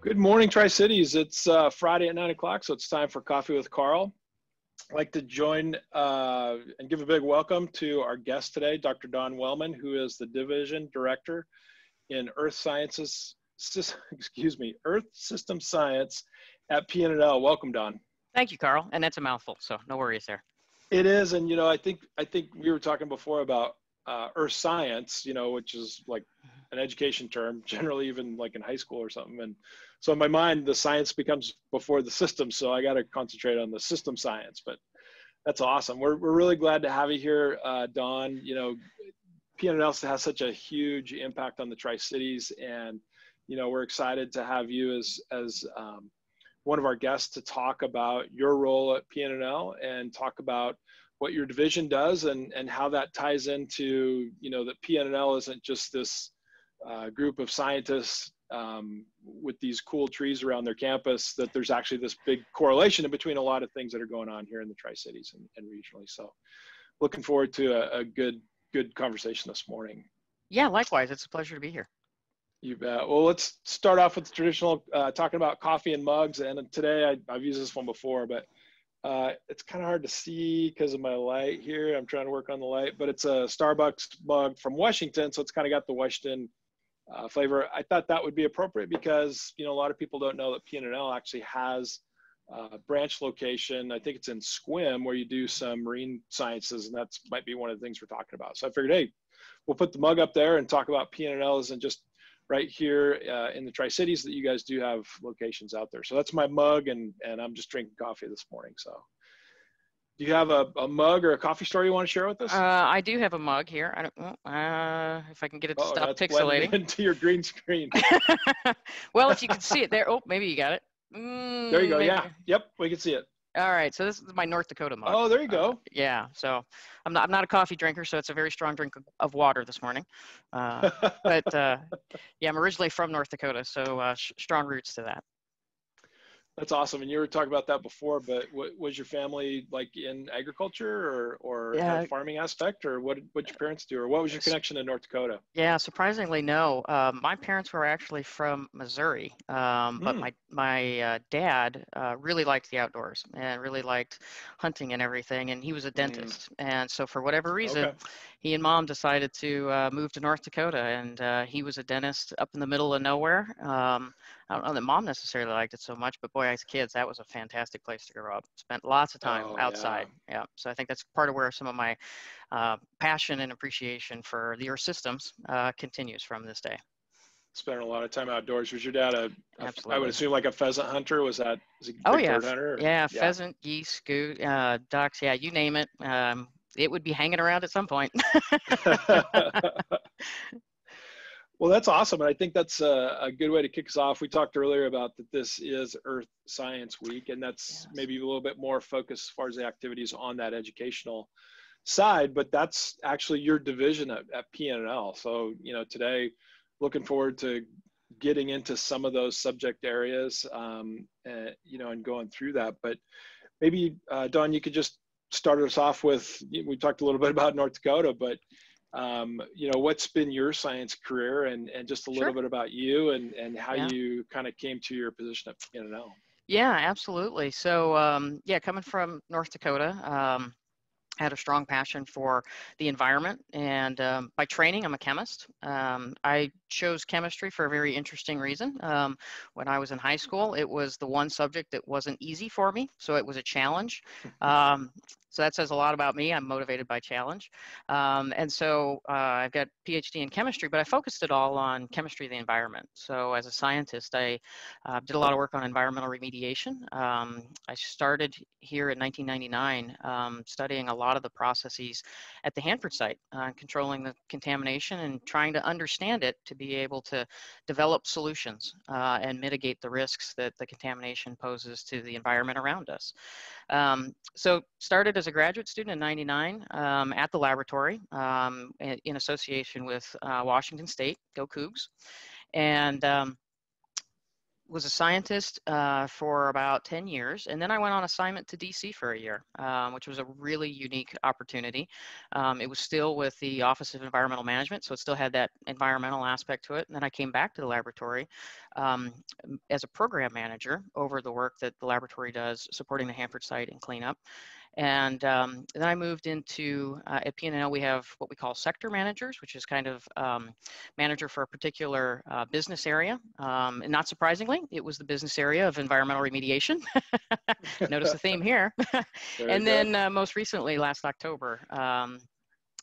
Good morning, Tri-Cities. It's Friday at 9 o'clock, so it's time for Coffee with Karl. I'd like to join and give a big welcome to our guest today, Dr. Don Wellman, who is the Division Director in Earth Sciences, Earth System Science at PNNL. Welcome, Don. Thank you, Karl. And that's a mouthful, so no worries there. It is, and I think we were talking before about Earth Science, which is like an education term, generally even like in high school or something. And so in my mind, the science becomes before the system. So I got to concentrate on the system science, but that's awesome. We're really glad to have you here, Don. PNNL has such a huge impact on the Tri-Cities, and, we're excited to have you as one of our guests to talk about your role at PNNL and talk about what your division does and how that ties into, that PNNL isn't just this group of scientists with these cool trees around their campus, that there's actually this big correlation in between a lot of things that are going on here in the Tri-Cities and regionally. So looking forward to a good conversation this morning. Yeah, likewise. It's a pleasure to be here. You bet. Well, let's start off with the traditional talking about coffee and mugs. And today I've used this one before, but it's kind of hard to see because of my light here. I'm trying to work on the light, but it's a Starbucks mug from Washington. So it's kind of got the Washington flavor. I thought that would be appropriate because, a lot of people don't know that PNNL actually has a branch location. I think it's in Squim, where you do some marine sciences, and that's might be one of the things we're talking about. So I figured, hey, we'll put the mug up there and talk about PNNLs and just right here in the Tri-Cities that you guys do have locations out there. So that's my mug, and I'm just drinking coffee this morning. So do you have a mug or a coffee story you want to share with us? I do have a mug here. I don't if I can get it to stop pixelating. Into your green screen. Well, if you can see it there. Oh, maybe you got it. There you go. Maybe. Yeah. Yep. We can see it. All right. So this is my North Dakota mug. Oh, there you go. Yeah. So I'm not a coffee drinker, so it's a very strong drink of water this morning. But yeah, I'm originally from North Dakota, so strong roots to that. That's awesome. And you were talking about that before, but was your family like in agriculture or had a farming aspect, or what did your parents do, or what was your connection to North Dakota? Yeah, surprisingly, no. My parents were actually from Missouri, but my dad really liked the outdoors and really liked hunting and everything, and he was a dentist. And so for whatever reason, he and mom decided to move to North Dakota, and he was a dentist up in the middle of nowhere. I don't know that mom necessarily liked it so much, but boy, as kids, that was a fantastic place to grow up. Spent lots of time outside. Yeah. So I think that's part of where some of my passion and appreciation for the Earth systems continues from this day. Spent a lot of time outdoors. Was your dad Absolutely. I would assume like a pheasant hunter? Was he a big bird hunter? Yeah, pheasant, geese, goose, ducks, yeah, you name it. It would be hanging around at some point. Well, that's awesome. And I think that's a good way to kick us off. We talked earlier about that this is Earth Science Week, and that's maybe a little bit more focused as far as the activities on that educational side, but that's actually your division at PNNL. So, today, looking forward to getting into some of those subject areas, and going through that. But maybe, Don, you could just start us off with, we talked a little bit about North Dakota, but what's been your science career and just a little bit about you and how you kind of came to your position at PNNL. Yeah, absolutely. So, coming from North Dakota, had a strong passion for the environment, and by training, I'm a chemist. I chose chemistry for a very interesting reason. When I was in high school, it was the one subject that wasn't easy for me, so it was a challenge. So that says a lot about me. I'm motivated by challenge. And so I've got a PhD in chemistry, but I focused it all on chemistry of the environment. So as a scientist, I did a lot of work on environmental remediation. I started here in 1999 studying a lot of the processes at the Hanford site, controlling the contamination and trying to understand it to be able to develop solutions and mitigate the risks that the contamination poses to the environment around us. So started as a graduate student in '99 at the laboratory in association with Washington State, go Cougs, and was a scientist for about 10 years, and then I went on assignment to DC for a year, which was a really unique opportunity. It was still with the Office of Environmental Management, so it still had that environmental aspect to it. And then I came back to the laboratory as a program manager over the work that the laboratory does supporting the Hanford site and cleanup. And then I moved into, at PNNL, we have what we call sector managers, which is kind of manager for a particular business area. And not surprisingly, it was the business area of environmental remediation. Notice the theme here. And then most recently, last October,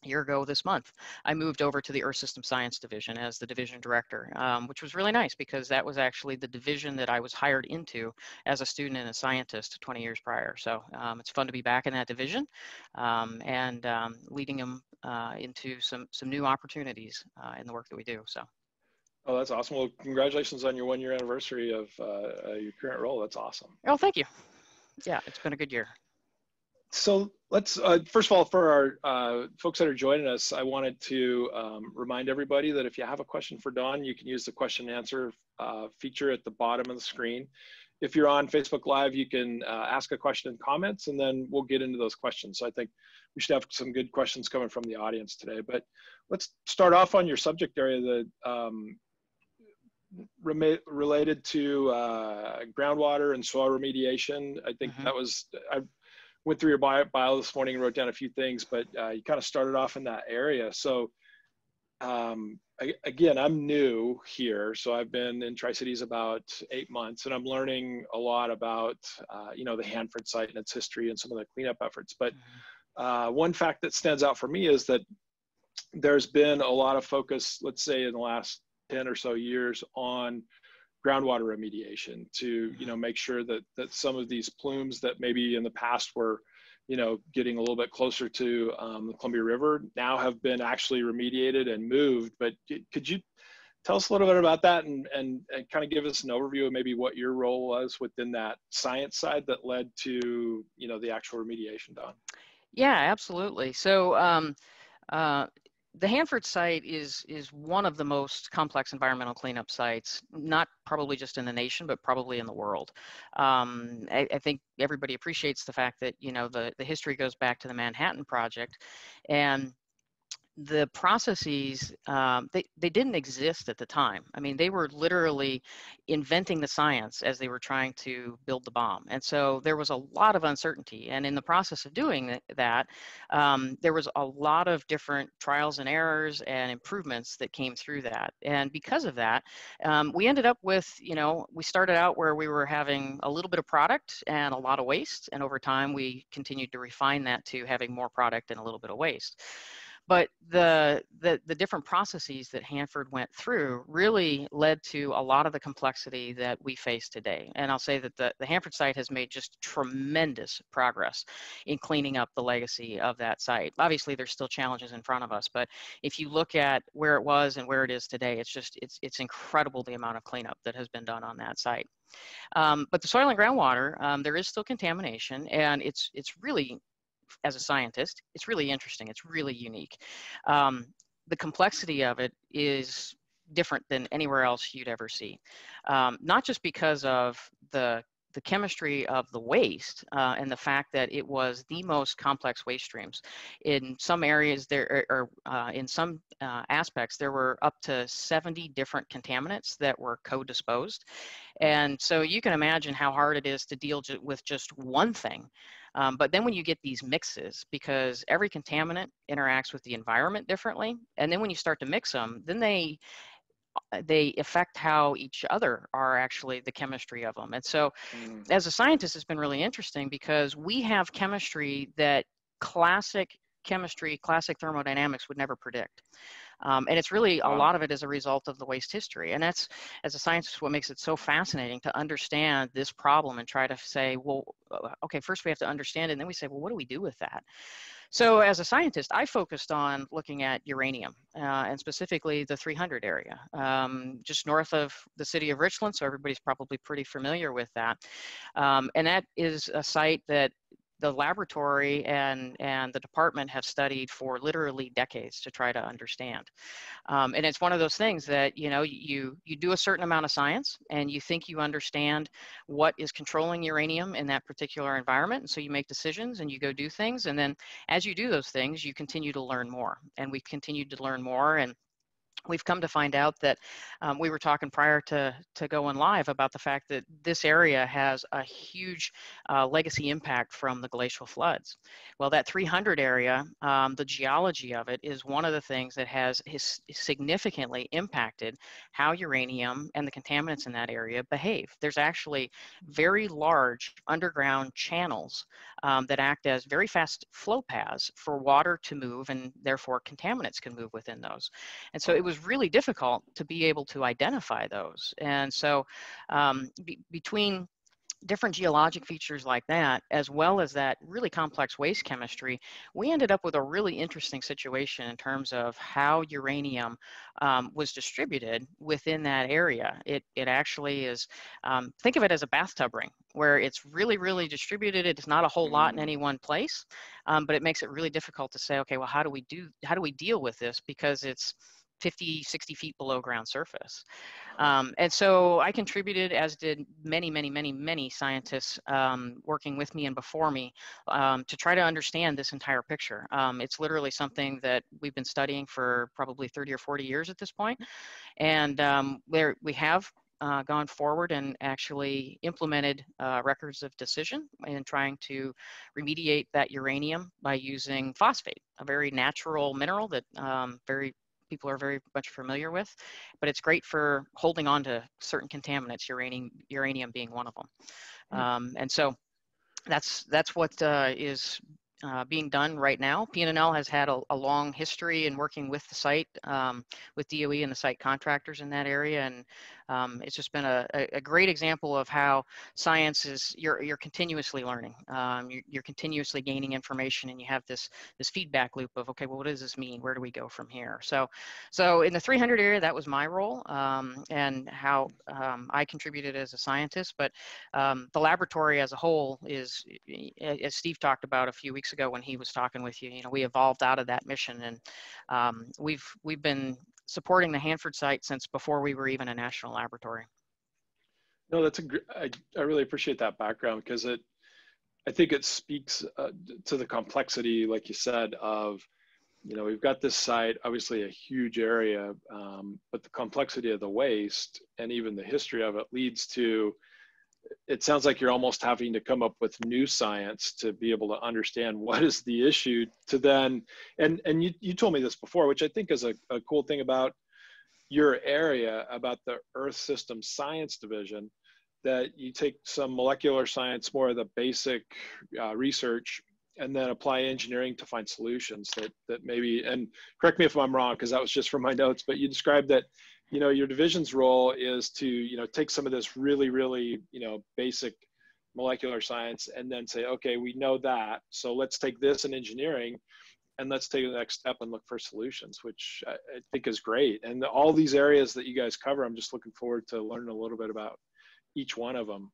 a year ago this month, I moved over to the Earth System Science Division as the division director, which was really nice because that was actually the division that I was hired into as a student and a scientist 20 years prior. So it's fun to be back in that division and leading them into some new opportunities in the work that we do. So. Oh, that's awesome. Well, congratulations on your 1-year anniversary of your current role. That's awesome. Oh, thank you. Yeah, it's been a good year. So let's, first of all, for our folks that are joining us, I wanted to remind everybody that if you have a question for Dawn, you can use the question and answer feature at the bottom of the screen. If you're on Facebook Live, you can ask a question in comments, and then we'll get into those questions. So I think we should have some good questions coming from the audience today. But let's start off on your subject area, the related to groundwater and soil remediation. I think that was, I went through your bio this morning and wrote down a few things, but you kind of started off in that area. So again, I'm new here. So I've been in Tri-Cities about 8 months, and I'm learning a lot about, you know, the Hanford site and its history and some of the cleanup efforts. But one fact that stands out for me is that there's been a lot of focus, let's say in the last 10 or so years, on groundwater remediation to, you know, make sure that some of these plumes that maybe in the past were, you know, getting a little bit closer to the Columbia River now have been actually remediated and moved. But could you tell us a little bit about that and kind of give us an overview of maybe what your role was within that science side that led to, you know, the actual remediation, Don? Yeah, absolutely. So the Hanford site is one of the most complex environmental cleanup sites, not probably just in the nation, but probably in the world. I think everybody appreciates the fact that, you know, the history goes back to the Manhattan Project, and the processes, they didn't exist at the time. I mean, they were literally inventing the science as they were trying to build the bomb. And so there was a lot of uncertainty. And in the process of doing that, there was a lot of different trials and errors and improvements that came through that. And because of that, we ended up with, you know, we started out where we were having a little bit of product and a lot of waste. And over time, we continued to refine that to having more product and a little bit of waste. But the different processes that Hanford went through really led to a lot of the complexity that we face today. And I'll say that the Hanford site has made just tremendous progress in cleaning up the legacy of that site. Obviously, there's still challenges in front of us, but if you look at where it was and where it is today, it's incredible the amount of cleanup that has been done on that site. But the soil and groundwater, there is still contamination, and it's really, as a scientist, it's really interesting. It's really unique. The complexity of it is different than anywhere else you'd ever see. Not just because of the chemistry of the waste and the fact that it was the most complex waste streams. In some areas there, or in some aspects, there were up to 70 different contaminants that were co-disposed. And so you can imagine how hard it is to deal with just one thing. But then when you get these mixes, because every contaminant interacts with the environment differently, and then when you start to mix them, then they affect how each other are actually the chemistry of them. And so as a scientist, it's been really interesting because we have chemistry that classic chemistry, classic thermodynamics would never predict. And it's really a lot of it as a result of the waste history. And that's, as a scientist, what makes it so fascinating to understand this problem and try to say, well, okay, first we have to understand it, and then we say, well, what do we do with that? So as a scientist, I focused on looking at uranium and specifically the 300 area, just north of the city of Richland. So everybody's probably pretty familiar with that. And that is a site that the laboratory and the department have studied for literally decades to try to understand. And it's one of those things that, you know, you do a certain amount of science and you think you understand what is controlling uranium in that particular environment. And so you make decisions and you go do things. And then as you do those things, you continue to learn more. And we've continued to learn more. And we've come to find out that we were talking prior to going live about the fact that this area has a huge legacy impact from the glacial floods. Well, that 300 area, the geology of it is one of the things that has significantly impacted how uranium and the contaminants in that area behave. There's actually very large underground channels that act as very fast flow paths for water to move, and therefore contaminants can move within those. And so it was really difficult to be able to identify those. And so between different geologic features like that, as well as that really complex waste chemistry, we ended up with a really interesting situation in terms of how uranium was distributed within that area. It actually is, think of it as a bathtub ring, where it's really, really distributed. It's not a whole lot in any one place, but it makes it really difficult to say, okay, well, how do we deal with this? Because it's 50, 60 feet below ground surface. And so I contributed, as did many, many, many, many scientists working with me and before me, to try to understand this entire picture. It's literally something that we've been studying for probably 30 or 40 years at this point. And we have gone forward and actually implemented records of decision in trying to remediate that uranium by using phosphate, a very natural mineral that people are very much familiar with, but it's great for holding on to certain contaminants, uranium being one of them. And so that's what is being done right now. PNNL has had a long history in working with the site, with DOE and the site contractors in that area, and it's just been a great example of how science is, you're continuously learning. You're continuously gaining information, and you have this feedback loop of, okay, well, what does this mean? Where do we go from here? So in the 300 area, that was my role, and how I contributed as a scientist. But the laboratory as a whole is, as Steve talked about a few weeks ago when he was talking with you, we evolved out of that mission, and we've been supporting the Hanford site since before we were even a national laboratory. No, I really appreciate that background, because I think it speaks to the complexity, like you said, of, we've got this site, obviously a huge area, but the complexity of the waste and even the history of it leads to, it sounds like you're almost having to come up with new science to be able to understand what is the issue to then, and you told me this before, which I think is a cool thing about your area, about the Earth System Science Division, that you take some molecular science, more of the basic research, and then apply engineering to find solutions that maybe, and correct me if I'm wrong, because that was just from my notes, but you described that, your division's role is to, take some of this really, really, basic molecular science and then say, okay, we know that, so let's take this in engineering and let's take the next step and look for solutions, which I think is great. And all these areas that you guys cover, I'm just looking forward to learning a little bit about each one of them.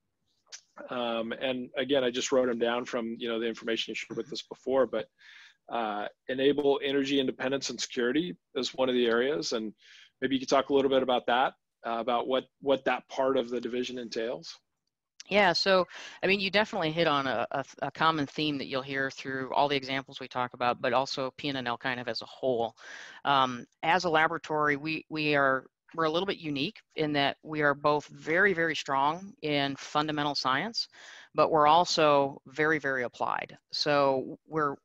And again, I just wrote them down from, the information you shared with us before, but enable energy independence and security is one of the areas. And maybe you could talk a little bit about that, about what that part of the division entails. Yeah, so you definitely hit on a common theme that you'll hear through all the examples we talk about, but also PNNL kind of as a whole. As a laboratory, we're a little bit unique in that we are both very, very strong in fundamental science, but we're also very, very applied. So we're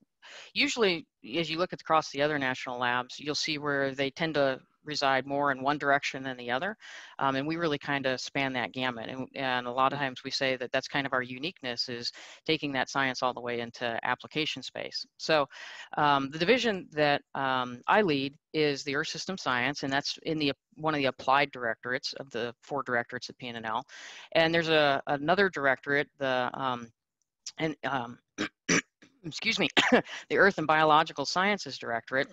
usually, as you look across the other national labs, you'll see where they tend to reside more in one direction than the other. And we really kind of span that gamut. And a lot of times we say that that's kind of our uniqueness, is taking that science all the way into application space. So the division that I lead is the Earth System Science, and that's in one of the applied directorates of the 4 directorates at PNNL. And there's another directorate, excuse me, the Earth and Biological Sciences Directorate.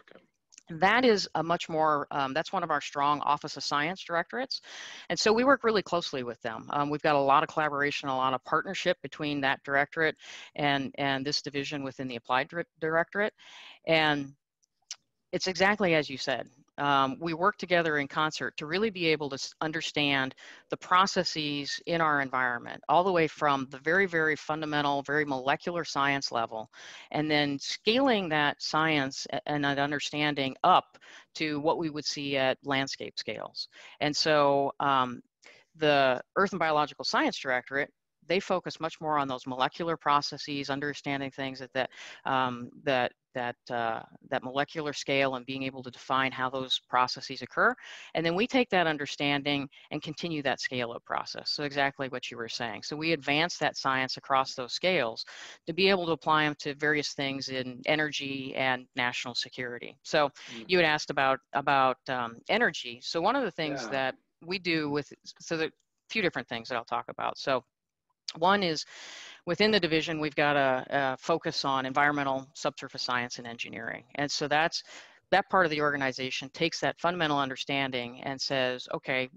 That is a much more, that's one of our strong Office of Science directorates. And so we work really closely with them. We've got a lot of collaboration, a lot of partnership between that directorate and this division within the Applied Directorate. And it's exactly as you said. We work together in concert to really be able to understand the processes in our environment, all the way from the very, very fundamental, very molecular science level, and then scaling that science and that understanding up to what we would see at landscape scales. And so the Earth and Biological Science Directorate, they focus much more on those molecular processes, understanding things at that molecular scale and being able to define how those processes occur. And then we take that understanding and continue that scale-up process. So exactly what you were saying. So we advance that science across those scales to be able to apply them to various things in energy and national security. So you had asked about energy. So one of the things that we do with, so there are a few different things that I'll talk about. So one is within the division, we've got a focus on environmental subsurface science and engineering. And so that part of the organization takes that fundamental understanding and says, okay,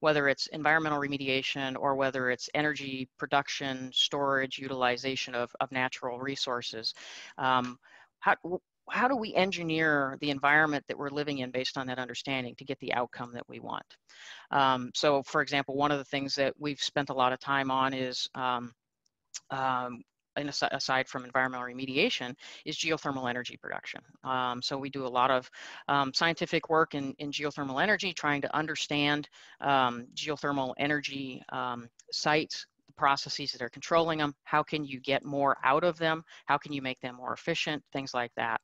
whether it's environmental remediation or whether it's energy production, storage, utilization of natural resources, how do we engineer the environment that we're living in based on that understanding to get the outcome that we want? So for example, one of the things that we've spent a lot of time on is, and aside from environmental remediation, is geothermal energy production. So we do a lot of scientific work in geothermal energy, trying to understand geothermal energy sites, processes that are controlling them, how can you get more out of them, how can you make them more efficient, things like that.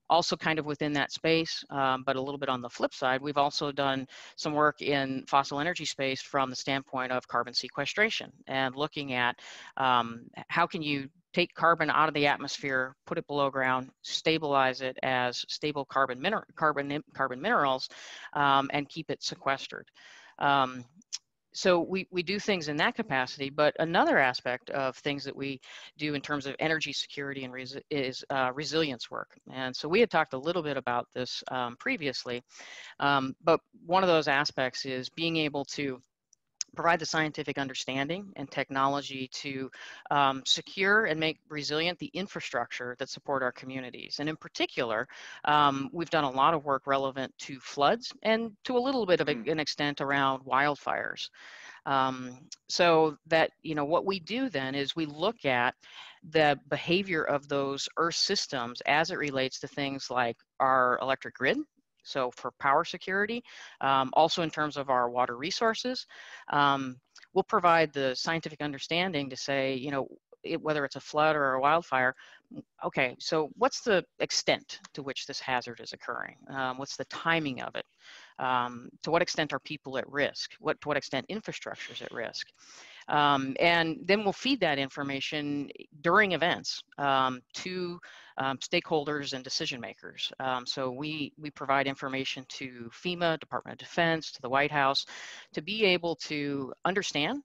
Also kind of within that space, but a little bit on the flip side, we've also done some work in fossil energy space from the standpoint of carbon sequestration and looking at how can you take carbon out of the atmosphere, put it below ground, stabilize it as stable carbon minerals, and keep it sequestered. So we do things in that capacity, but another aspect of things that we do in terms of energy security and is resilience work. And so we had talked a little bit about this previously, but one of those aspects is being able to provide the scientific understanding and technology to secure and make resilient the infrastructure that support our communities. And in particular, we've done a lot of work relevant to floods and to a little bit of an extent around wildfires. So that, what we do then is we look at the behavior of those Earth systems as it relates to things like our electric grid. So for power security, also in terms of our water resources, we'll provide the scientific understanding to say, whether it's a flood or a wildfire, okay, so what's the extent to which this hazard is occurring? What's the timing of it? To what extent are people at risk? To what extent infrastructure is at risk? And then we'll feed that information during events to stakeholders and decision makers. So we provide information to FEMA, Department of Defense, to the White House, to be able to understand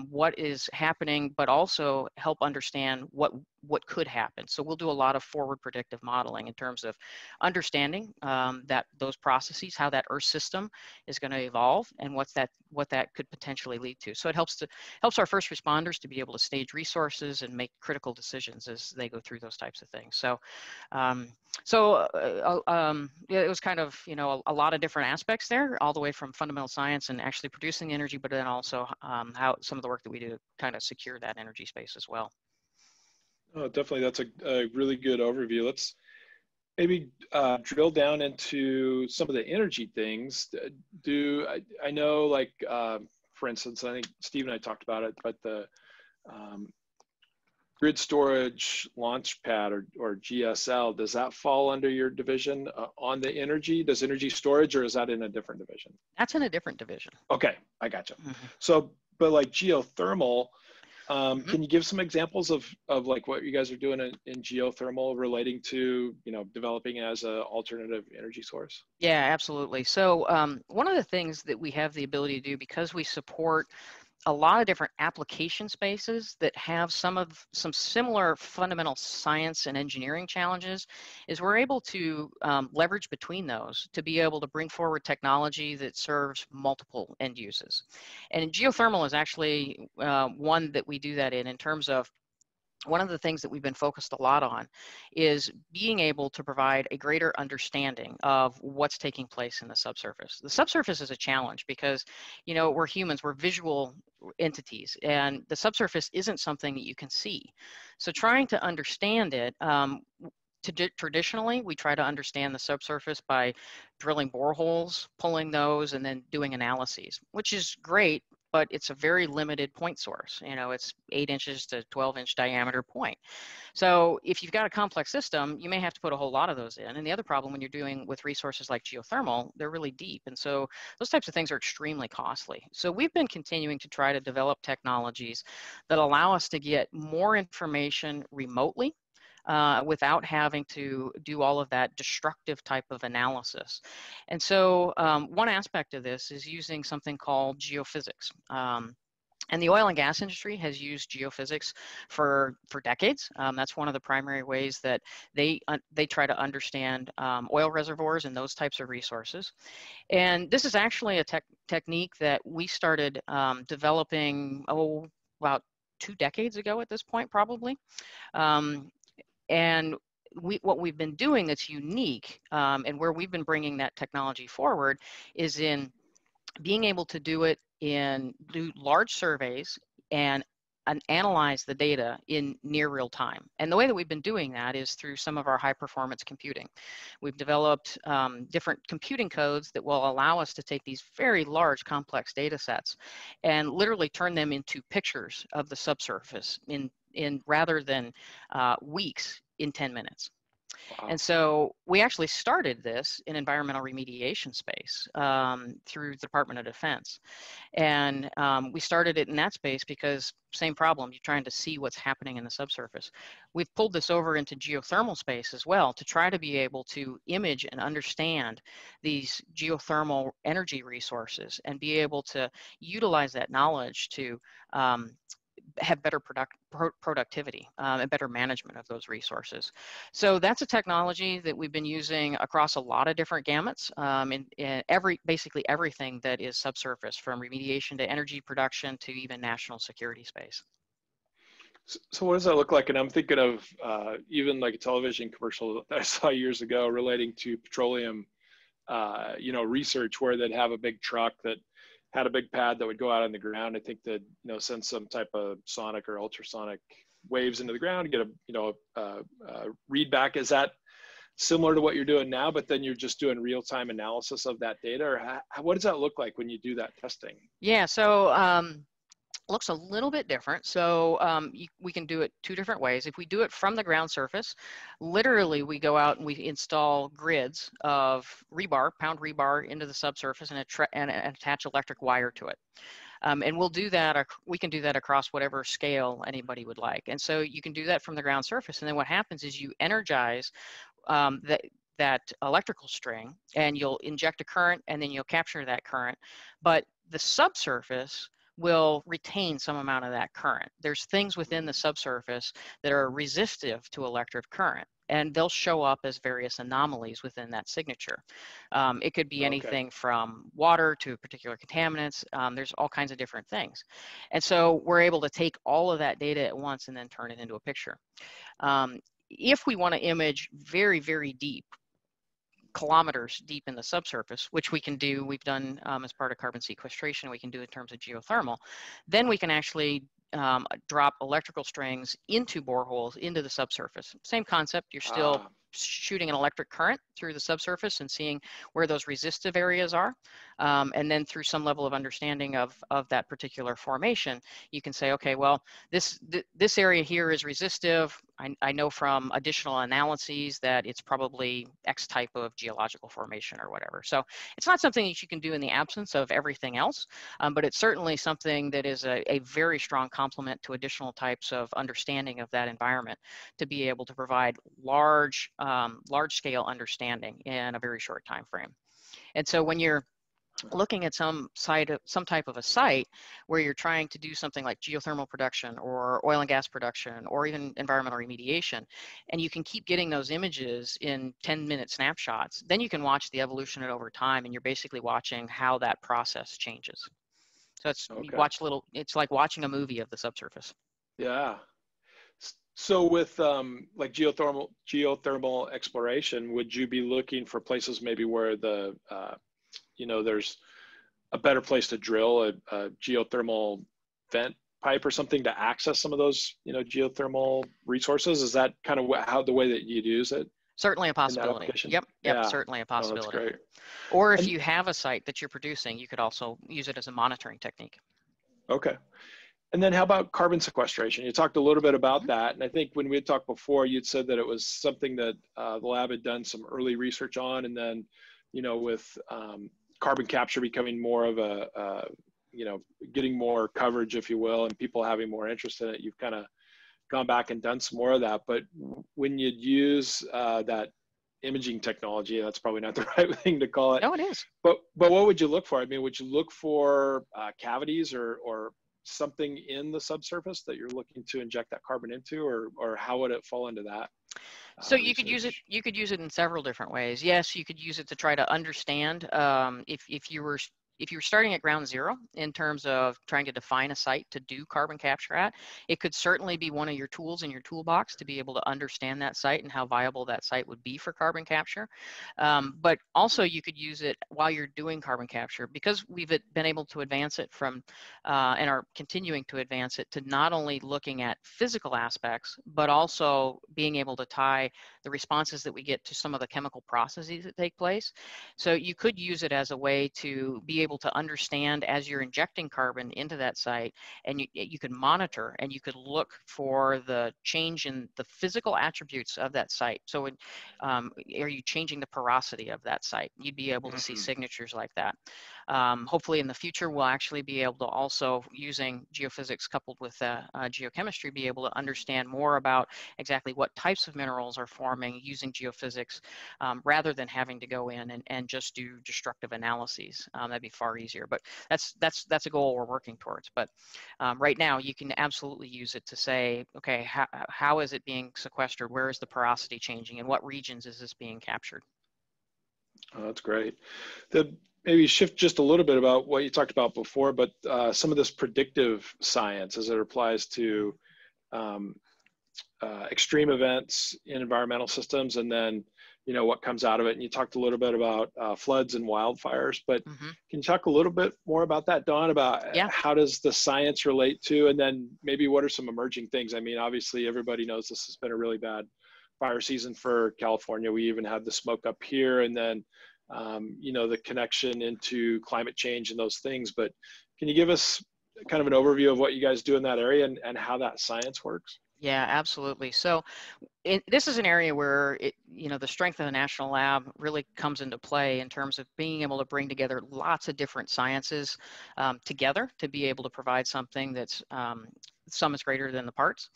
what is happening, but also help understand what could happen. So we'll do a lot of forward predictive modeling in terms of understanding that those processes, how that Earth system is going to evolve, and what that could potentially lead to. So it helps our first responders to be able to stage resources and make critical decisions as they go through those types of things. So it was kind of a lot of different aspects there, all the way from fundamental science and actually producing energy, but then also how some of the work that we do to kind of secure that energy space as well. Oh, definitely. That's a really good overview. Let's maybe drill down into some of the energy things. I know, like, for instance, I think Steve and I talked about it, but the grid storage launch pad or GSL, does that fall under your division on the energy? Does energy storage, or is that in a different division? That's in a different division. Okay, I gotcha. So, but like geothermal, can you give some examples of like what you guys are doing in geothermal relating to, developing as an alternative energy source? Yeah, absolutely. So one of the things that we have the ability to do, because we support a lot of different application spaces that have some similar fundamental science and engineering challenges, is we're able to leverage between those to be able to bring forward technology that serves multiple end uses. And geothermal is actually one that we do that in terms of, one of the things that we've been focused a lot on is being able to provide a greater understanding of what's taking place in the subsurface. The subsurface is a challenge because, you know, we're humans, we're visual entities, and the subsurface isn't something that you can see. So trying to understand it, traditionally, we try to understand the subsurface by drilling boreholes, pulling those, and then doing analyses, which is great, but it's a very limited point source. You know, it's 8 inches to 12-inch diameter point. So if you've got a complex system, you may have to put a whole lot of those in. And the other problem when you're doing with resources like geothermal, they're really deep. And so those types of things are extremely costly. So we've been continuing to try to develop technologies that allow us to get more information remotely, without having to do all of that destructive type of analysis. And so one aspect of this is using something called geophysics. And the oil and gas industry has used geophysics for decades. That's one of the primary ways that they try to understand oil reservoirs and those types of resources. And this is actually a technique that we started developing, about 2 decades ago at this point, probably. And what we've been doing that's unique, and where we've been bringing that technology forward, is in being able to do large surveys and analyze the data in near real time. And the way that we've been doing that is through some of our high performance computing. We've developed different computing codes that will allow us to take these very large complex data sets and literally turn them into pictures of the subsurface in rather than weeks, in 10 minutes. Wow. And so we actually started this in environmental remediation space through the Department of Defense. And we started it in that space because same problem, you're trying to see what's happening in the subsurface. We've pulled this over into geothermal space as well to try to be able to image and understand these geothermal energy resources and be able to utilize that knowledge to have better productivity and better management of those resources. So that's a technology that we've been using across a lot of different gamuts in basically everything that is subsurface, from remediation to energy production to even national security space. So what does that look like? And I'm thinking of even like a television commercial that I saw years ago relating to petroleum, research, where they'd have a big truck that had a big pad that would go out on the ground. I think that, send some type of sonic or ultrasonic waves into the ground, get a read back. Is that similar to what you're doing now, but then you're just doing real-time analysis of that data? Or what does that look like when you do that testing? Yeah, so looks a little bit different. So we can do it 2 different ways. If we do it from the ground surface, literally we go out and we install grids of rebar, pound rebar, into the subsurface and attach electric wire to it. And we'll do that, we can do that across whatever scale anybody would like. And so you can do that from the ground surface. And then what happens is you energize that electrical string, and you'll inject a current, and then you'll capture that current. But the subsurface will retain some amount of that current. There's things within the subsurface that are resistive to electric current, and they'll show up as various anomalies within that signature. It could be anything from water to particular contaminants. There's all kinds of different things. And so we're able to take all of that data at once and then turn it into a picture. If we want to image very, very deep, kilometers deep in the subsurface, which we can do, we've done as part of carbon sequestration, we can do in terms of geothermal, then we can actually drop electrical strings into boreholes into the subsurface. Same concept, you're still shooting an electric current through the subsurface and seeing where those resistive areas are. And then through some level of understanding of that particular formation, you can say, okay, well, this area here is resistive. I know from additional analyses that it's probably X type of geological formation or whatever. So it's not something that you can do in the absence of everything else, but it's certainly something that is a very strong complement to additional types of understanding of that environment to be able to provide large scale understanding in a very short time frame. And so when you're looking at some type of a site where you're trying to do something like geothermal production or oil and gas production or even environmental remediation, and you can keep getting those images in 10-minute snapshots, then you can watch the evolution over time, and you're basically watching how that process changes. So you watch it's like watching a movie of the subsurface. Yeah. So with like geothermal exploration, would you be looking for places maybe where the there's a better place to drill a geothermal vent pipe or something to access some of those geothermal resources? Is that kind of how the way that you'd use it? Certainly a possibility. Yep, yeah. Certainly a possibility. Oh, that's great. Or if you have a site that you're producing, you could also use it as a monitoring technique. Okay. And then how about carbon sequestration? You talked a little bit about that. And I think when we had talked before, you'd said that it was something that the lab had done some early research on. And then, with carbon capture becoming more of a, getting more coverage, if you will, and people having more interest in it, you've kind of gone back and done some more of that. But when you'd use that imaging technology, that's probably not the right thing to call it. No, it is. But what would you look for? I mean, would you look for cavities or something in the subsurface that you're looking to inject that carbon into, or how would it fall into that? So you could use it. You could use it in several different ways. Yes, you could use it to try to understand if you were starting at ground zero in terms of trying to define a site to do carbon capture at. It could certainly be one of your tools in your toolbox to be able to understand that site and how viable that site would be for carbon capture. But also you could use it while you're doing carbon capture, because we've been able to advance it from and are continuing to advance it to not only looking at physical aspects, but also being able to tie the responses that we get to some of the chemical processes that take place. So you could use it as a way to be able to understand as you're injecting carbon into that site, and you can monitor and you could look for the change in the physical attributes of that site. So are you changing the porosity of that site? You'd be able to see signatures like that. Hopefully in the future, we'll actually be able to also, using geophysics coupled with geochemistry, be able to understand more about exactly what types of minerals are forming using geophysics, rather than having to go in and just do destructive analyses. That'd be far easier, but that's a goal we're working towards. But right now, you can absolutely use it to say, okay, how is it being sequestered? Where is the porosity changing? In what regions is this being captured? Oh, that's great. Maybe shift just a little bit about what you talked about before, but some of this predictive science as it applies to extreme events in environmental systems, and then what comes out of it. And you talked a little bit about floods and wildfires, but can you talk a little bit more about that, Dawn, about how does the science relate to, and then maybe what are some emerging things? I mean, obviously everybody knows this has been a really bad fire season for California. We even had the smoke up here, and then the connection into climate change and those things. But can you give us kind of an overview of what you guys do in that area and how that science works? Yeah, absolutely. So this is an area where the strength of the National Lab really comes into play in terms of being able to bring together lots of different sciences together to be able to provide something that's sum is greater than the parts.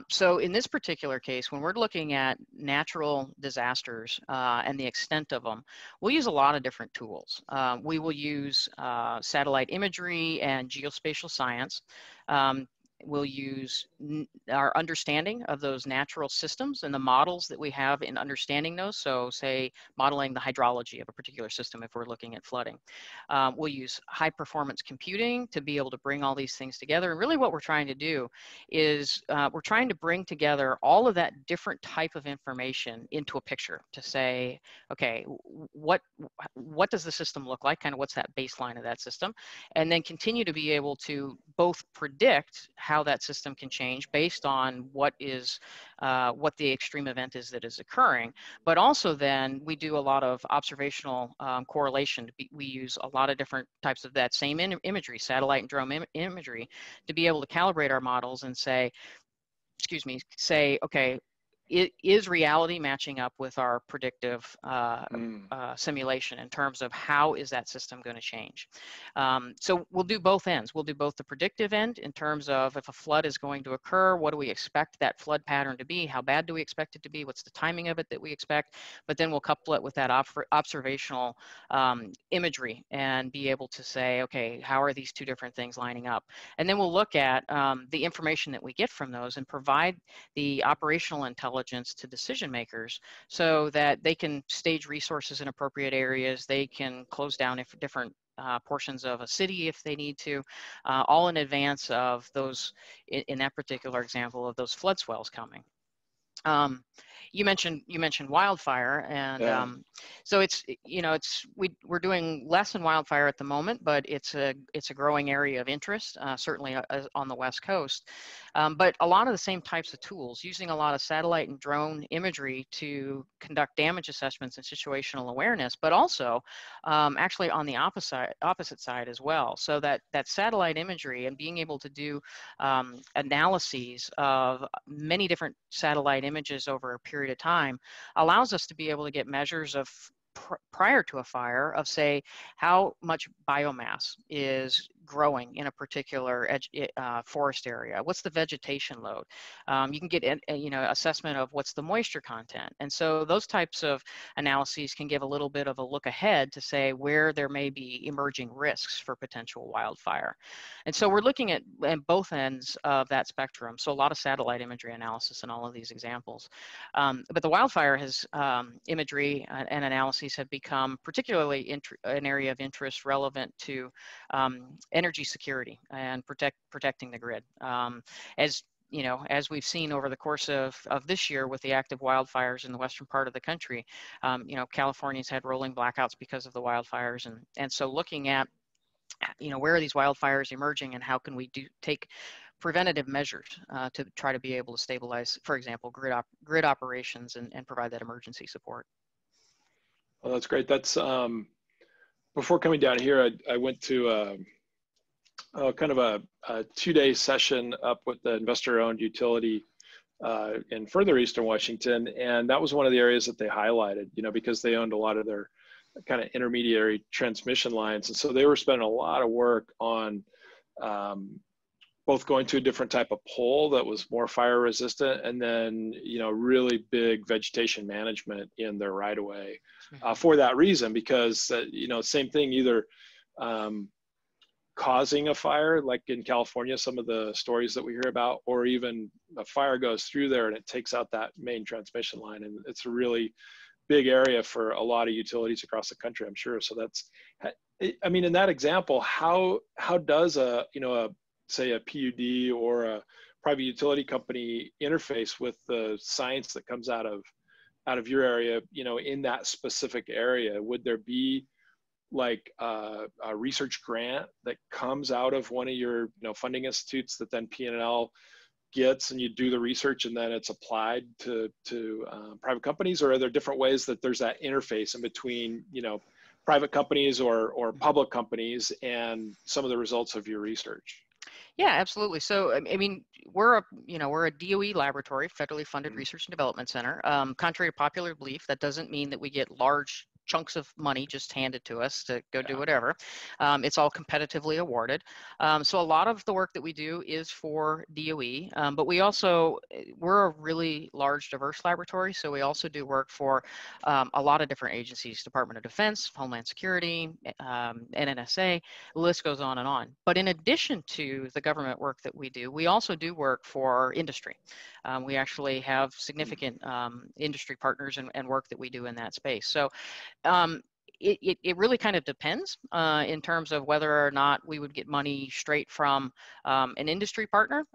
So in this particular case, when we're looking at natural disasters and the extent of them, we'll use a lot of different tools. We will use satellite imagery and geospatial science. We'll use our understanding of those natural systems and the models that we have in understanding those. So say modeling the hydrology of a particular system if we're looking at flooding. We'll use high performance computing to be able to bring all these things together. And really what we're trying to do is we're trying to bring together all of that different type of information into a picture to say, okay, what does the system look like? Kind of what's that baseline of that system? And then continue to be able to both predict how that system can change based on what the extreme event is that is occurring. But also then we do a lot of observational correlation. We use a lot of different types of that same imagery, satellite and drone imagery, to be able to calibrate our models and say, okay, is reality matching up with our predictive simulation in terms of how is that system going to change? So we'll do both ends. We'll do both the predictive end in terms of if a flood is going to occur, what do we expect that flood pattern to be? How bad do we expect it to be? What's the timing of it that we expect? But then we'll couple it with that observational imagery and be able to say, okay, how are these two different things lining up? And then we'll look at the information that we get from those and provide the operational intelligence to decision makers so that they can stage resources in appropriate areas. They can close down different portions of a city if they need to, all in advance of those, in that particular example, of those flood swells coming. You mentioned wildfire, and so we're doing less in wildfire at the moment, but it's a growing area of interest, certainly on the West Coast. But a lot of the same types of tools, using a lot of satellite and drone imagery to conduct damage assessments and situational awareness, but also actually on the opposite side as well. So that satellite imagery and being able to do analyses of many different satellite images over a period of time allows us to be able to get measures of prior to a fire of, say, how much biomass is growing in a particular forest area. What's the vegetation load? You can get assessment of what's the moisture content. And so those types of analyses can give a little bit of a look ahead to say where there may be emerging risks for potential wildfire. And so we're looking at both ends of that spectrum. So a lot of satellite imagery analysis in all of these examples. But the wildfire imagery and analyses have become particularly an area of interest relevant to energy security and protecting the grid. As we've seen over the course of this year with the active wildfires in the western part of the country, California's had rolling blackouts because of the wildfires, and so looking at where are these wildfires emerging and how can we take preventative measures to try to be able to stabilize, for example, grid operations and provide that emergency support. Well, that's great. That's before coming down here, I went to kind of a 2-day session up with the investor-owned utility in further eastern Washington, and that was one of the areas that they highlighted, because they owned a lot of their kind of intermediary transmission lines, and so they were spending a lot of work on both going to a different type of pole that was more fire resistant, and then really big vegetation management in their right of way for that reason, because same thing, either causing a fire, like in California, some of the stories that we hear about, or even a fire goes through there and it takes out that main transmission line, and it's a really big area for a lot of utilities across the country, I'm sure. So that's, I mean, in that example, how does say a PUD or a private utility company interface with the science that comes out of your area, in that specific area? Would there be like a research grant that comes out of one of your funding institutes that then PNNL gets, and you do the research and then it's applied to private companies? Or are there different ways that there's that interface in between private companies or public companies and some of the results of your research? Yeah, absolutely. So, I mean, we're a DOE laboratory, federally funded research and development center. Contrary to popular belief, that doesn't mean that we get large chunks of money just handed to us to go do whatever. It's all competitively awarded. So a lot of the work that we do is for DOE, but we're a really large, diverse laboratory. So we also do work for a lot of different agencies: Department of Defense, Homeland Security, NNSA, the list goes on and on. But in addition to the government work that we do, we also do work for industry. We actually have significant industry partners and work that we do in that space. So it really kind of depends in terms of whether or not we would get money straight from an industry partner.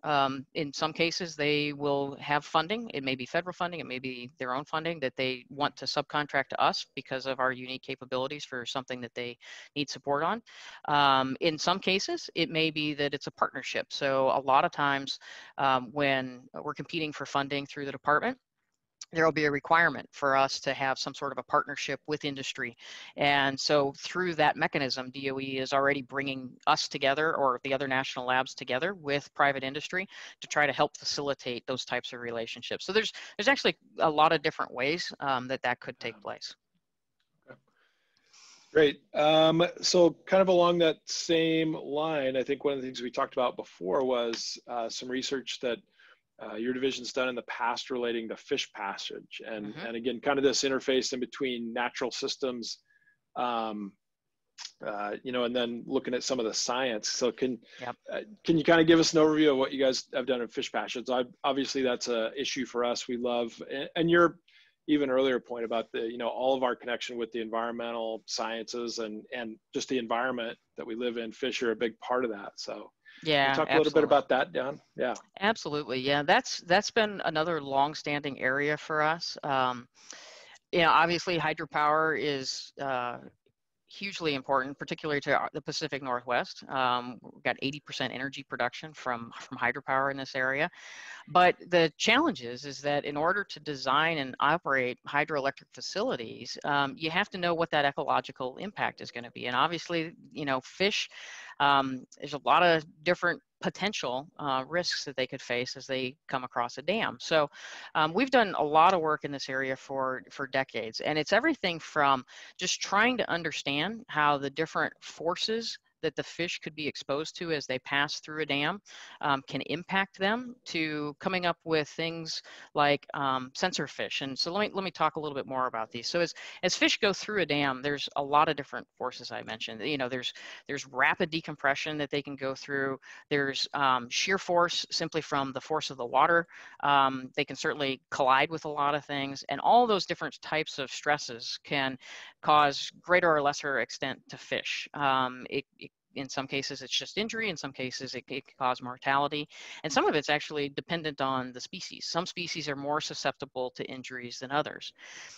In some cases, they will have funding. It may be federal funding, it may be their own funding that they want to subcontract to us because of our unique capabilities for something that they need support on. In some cases, it may be that it's a partnership. So a lot of times when we're competing for funding through the department, there will be a requirement for us to have some sort of a partnership with industry. And so through that mechanism, DOE is already bringing us together, or the other national labs together, with private industry to try to help facilitate those types of relationships. So there's actually a lot of different ways that could take place. Great. So kind of along that same line, I think one of the things we talked about before was some research that your division's done in the past relating to fish passage, and again, kind of this interface in between natural systems, you know, and then looking at some of the science. So can you kind of give us an overview of what you guys have done in fish passage? Obviously, that's an issue for us. We love, and your even earlier point about the, you know, all of our connection with the environmental sciences and just the environment that we live in. Fish are a big part of that. So. Yeah, can you talk a little bit about that, Don? Yeah. Absolutely. Yeah, that's been another long-standing area for us. You know, obviously hydropower is hugely important, particularly to the Pacific Northwest. We've got 80% energy production from hydropower in this area. But the challenge is that in order to design and operate hydroelectric facilities, you have to know what that ecological impact is going to be. And obviously, you know, fish, there's a lot of different potential risks that they could face as they come across a dam. So we've done a lot of work in this area for decades, and it's everything from just trying to understand how the different forces that the fish could be exposed to as they pass through a dam can impact them, to coming up with things like sensor fish. And so let me talk a little bit more about these. So as fish go through a dam, there's a lot of different forces I mentioned. You know, there's rapid decompression that they can go through. There's shear force simply from the force of the water. They can certainly collide with a lot of things, and all those different types of stresses can cause greater or lesser extent to fish. In some cases, it's just injury. In some cases, it can cause mortality. And some of it's actually dependent on the species. Some species are more susceptible to injuries than others.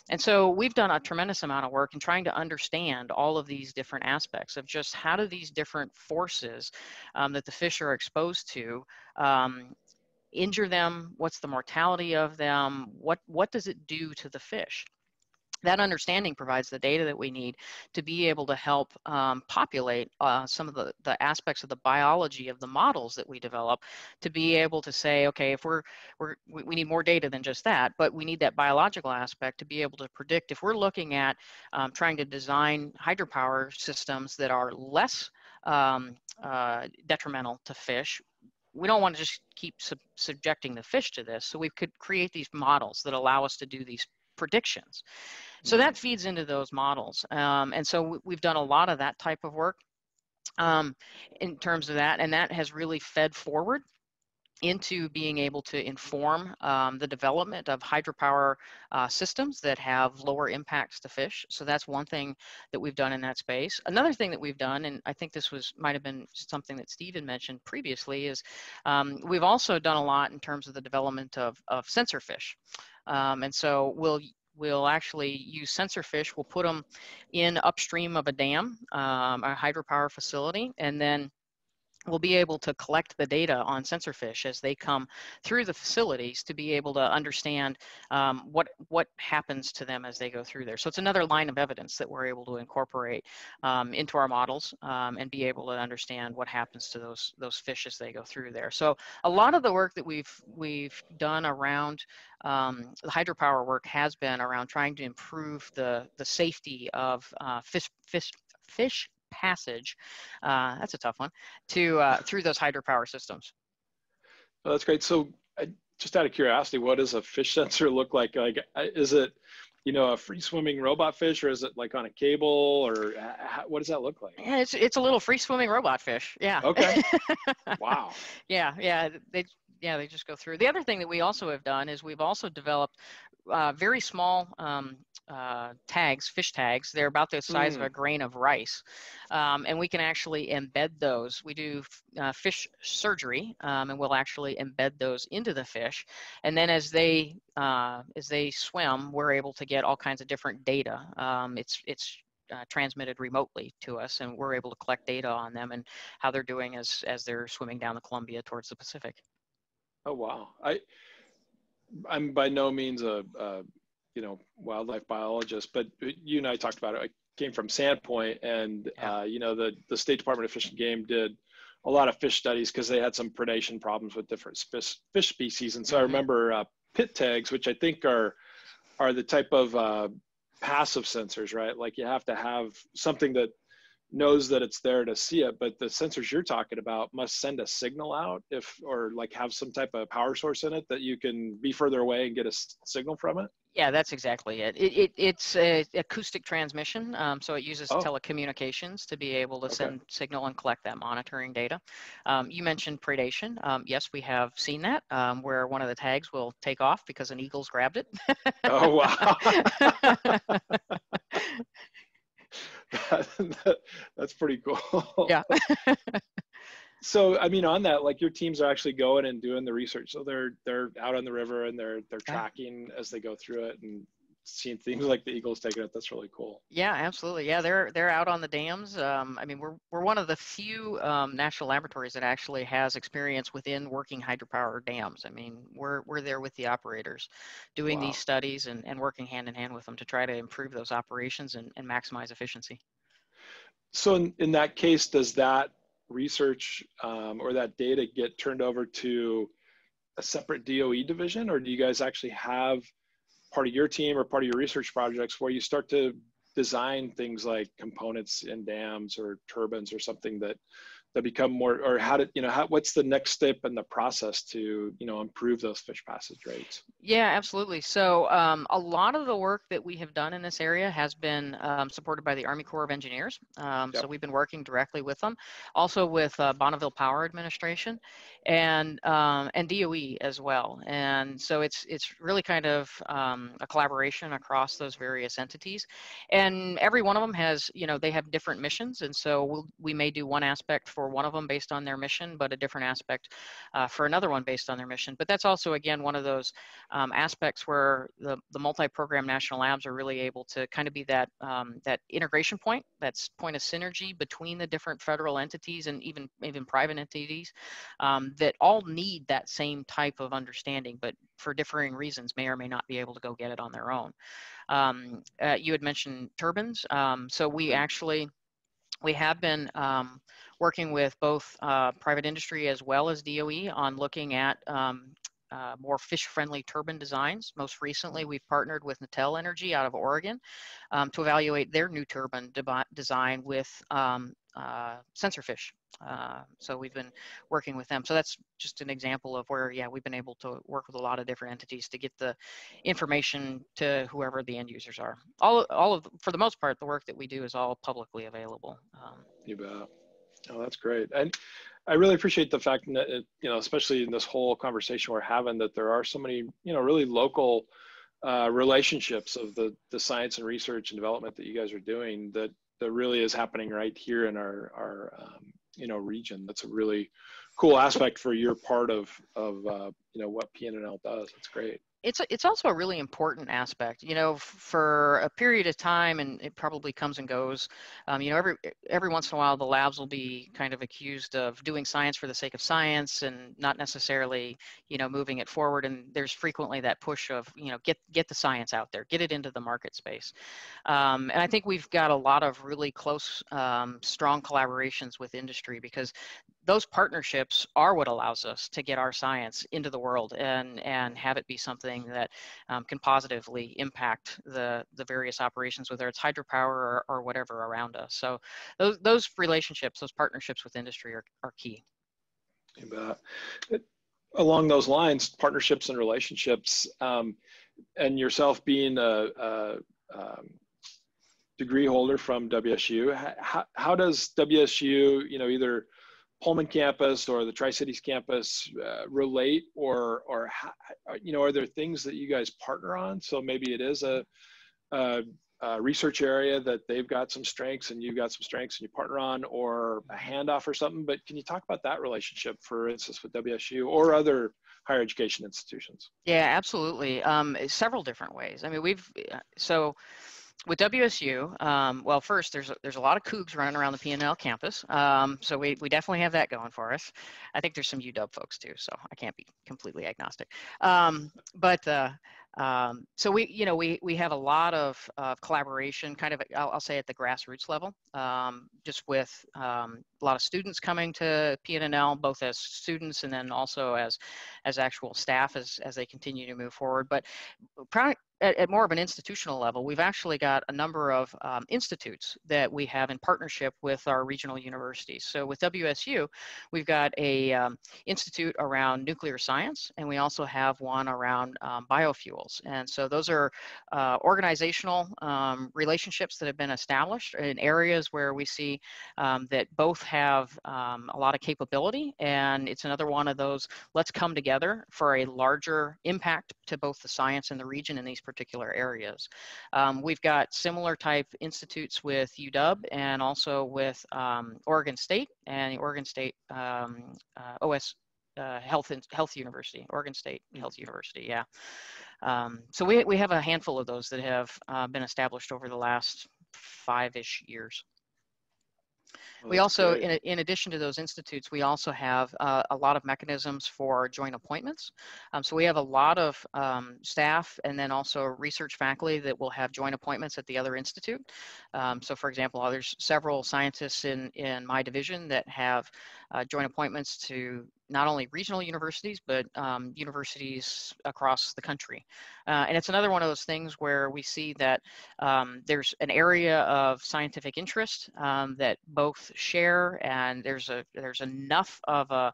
And so we've done a tremendous amount of work in trying to understand all of these different aspects of just how do these different forces that the fish are exposed to injure them? What's the mortality of them? What does it do to the fish? That understanding provides the data that we need to be able to help populate some of the aspects of the biology of the models that we develop, to be able to say, okay, if we need more data than just that, but we need that biological aspect to be able to predict if we're looking at trying to design hydropower systems that are less detrimental to fish. We don't want to just keep subjecting the fish to this, so we could create these models that allow us to do these predictions. So that feeds into those models. And so we've done a lot of that type of work in terms of that, and that has really fed forward into being able to inform the development of hydropower systems that have lower impacts to fish. So that's one thing that we've done in that space. Another thing that we've done, and I think this might have been something that Stephen mentioned previously, is we've also done a lot in terms of the development of sensor fish. And so we'll actually use sensor fish. We'll put them in upstream of a dam, a hydropower facility, and then we'll be able to collect the data on sensor fish as they come through the facilities to be able to understand what happens to them as they go through there. So it's another line of evidence that we're able to incorporate into our models and be able to understand what happens to those fish as they go through there. So a lot of the work that we've done around the hydropower work has been around trying to improve the safety of fish passage, that's a tough one, to through those hydropower systems. Well, that's great. So just out of curiosity, what does a fish sensor look like? Like, is it, you know, a free swimming robot fish, or is it like on a cable, or what does that look like? Yeah, it's a little free swimming robot fish. Yeah. Okay. Wow. Yeah. They just go through. The other thing that we also have done is we've also developed very small tags, fish tags. They're about the size of a grain of rice. And we can actually embed those. We do fish surgery, and we'll actually embed those into the fish. And then as they swim, we're able to get all kinds of different data. It's transmitted remotely to us, and we're able to collect data on them and how they're doing as they're swimming down the Columbia towards the Pacific. Oh, wow. I'm by no means a you know, wildlife biologist, but you and I talked about it. I came from Sandpoint, and Yeah. you know, the State Department of Fish and Game did a lot of fish studies because they had some predation problems with different fish species. And so I remember pit tags, which I think are the type of passive sensors, right? Like you have to have something that knows that it's there to see it, but the sensors you're talking about must send a signal out or like have some type of power source in it that you can be further away and get a signal from it. Yeah, that's exactly it. It's a acoustic transmission, so it uses Oh, telecommunications to be able to okay. send signal and collect that monitoring data. You mentioned predation. Yes, we have seen that, where one of the tags will take off because an eagle's grabbed it. Oh, wow. That's pretty cool. Yeah. So, I mean, on that, like your teams are actually going and doing the research. So they're out on the river and they're tracking as they go through it and seeing things like the eagles taking it. That's really cool. Yeah, absolutely. Yeah, they're out on the dams. I mean, we're one of the few national laboratories that actually has experience within working hydropower dams. I mean, we're there with the operators, doing these Wow. studies and working hand in hand with them to try to improve those operations and maximize efficiency. So in that case, does that research or that data get turned over to a separate DOE division, or do you guys actually have part of your team or part of your research projects where you start to design things like components in dams or turbines or something that become more, or how to, you know, what's the next step in the process to, you know, improve those fish passage rates? Yeah, absolutely. So a lot of the work that we have done in this area has been supported by the Army Corps of Engineers. Yep. So we've been working directly with them, also with Bonneville Power Administration and DOE as well. And so it's really kind of a collaboration across those various entities. And every one of them has, you know, they have different missions. And so we may do one aspect for one of them based on their mission, but a different aspect for another one based on their mission. But that's also, again, one of those aspects where the multi-program national labs are really able to kind of be that that integration point, that's point of synergy between the different federal entities and even private entities that all need that same type of understanding, but for differing reasons may or may not be able to go get it on their own. You had mentioned turbines. So we have been working with both private industry as well as DOE on looking at more fish-friendly turbine designs. Most recently, we've partnered with Natel Energy out of Oregon to evaluate their new turbine design with sensor fish. So we've been working with them. So that's just an example of where, yeah, we've been able to work with a lot of different entities to get the information to whoever the end users are. For the most part, the work that we do is all publicly available. You bet. Oh, that's great. And I really appreciate the fact that, you know, especially in this whole conversation we're having, that there are so many, you know, really local relationships of the science and research and development that you guys are doing that really is happening right here in our you know, region. That's a really cool aspect for your part of you know, what PNNL does. It's great. It's also a really important aspect, you know, for a period of time, and it probably comes and goes. You know, every once in a while, the labs will be kind of accused of doing science for the sake of science and not necessarily, you know, moving it forward. And there's frequently that push of, you know, get the science out there, get it into the market space. And I think we've got a lot of really close, strong collaborations with industry, because those partnerships are what allows us to get our science into the world and have it be something that can positively impact the various operations, whether it's hydropower or whatever around us. So those relationships, those partnerships with industry are key. You bet. Along those lines, partnerships and relationships, and yourself being a degree holder from WSU, how does WSU, you know, either Pullman campus or the Tri-Cities campus relate, or how, you know, are there things that you guys partner on? So maybe it is a research area that they've got some strengths and you've got some strengths and you partner on, or a handoff or something. But can you talk about that relationship, for instance, with WSU or other higher education institutions? Yeah, absolutely. Several different ways. I mean, With WSU, well, first there's a lot of cougs running around the PNNL campus, so we definitely have that going for us. I think there's some UW folks too, so I can't be completely agnostic. So we have a lot of collaboration, kind of I'll say at the grassroots level, just with a lot of students coming to PNNL, both as students and then also as actual staff as they continue to move forward. But at more of an institutional level, we've actually got a number of institutes that we have in partnership with our regional universities. So with WSU, we've got a institute around nuclear science, and we also have one around biofuels. And so those are organizational relationships that have been established in areas where we see that both have a lot of capability, and it's another one of those, let's come together for a larger impact to both the science and the region in these particular areas. We've got similar type institutes with UW and also with Oregon State and the Oregon State Health University, Oregon State Health University, yeah. So we have a handful of those that have been established over the last 5-ish years. Well, We also, great. in addition to those institutes, we also have a lot of mechanisms for joint appointments. So we have a lot of staff and then also research faculty that will have joint appointments at the other institute. So for example, there's several scientists in my division that have joint appointments to not only regional universities, but universities across the country. And it's another one of those things where we see that there's an area of scientific interest that both share, and there's enough of a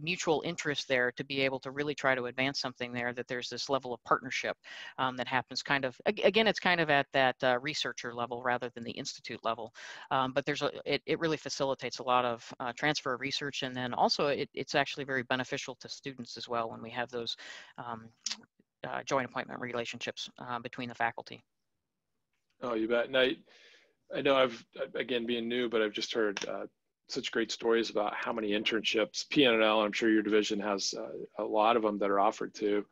mutual interest there to be able to really try to advance something there, that there's this level of partnership that happens kind of, again, it's kind of at that researcher level rather than the institute level. But it really facilitates a lot of transfer of research, and then also it's actually very beneficial to students as well when we have those joint appointment relationships between the faculty. Oh, you bet. And I know I've, again, being new, but I've just heard such great stories about how many internships PNNL, I'm sure your division has a lot of them that are offered to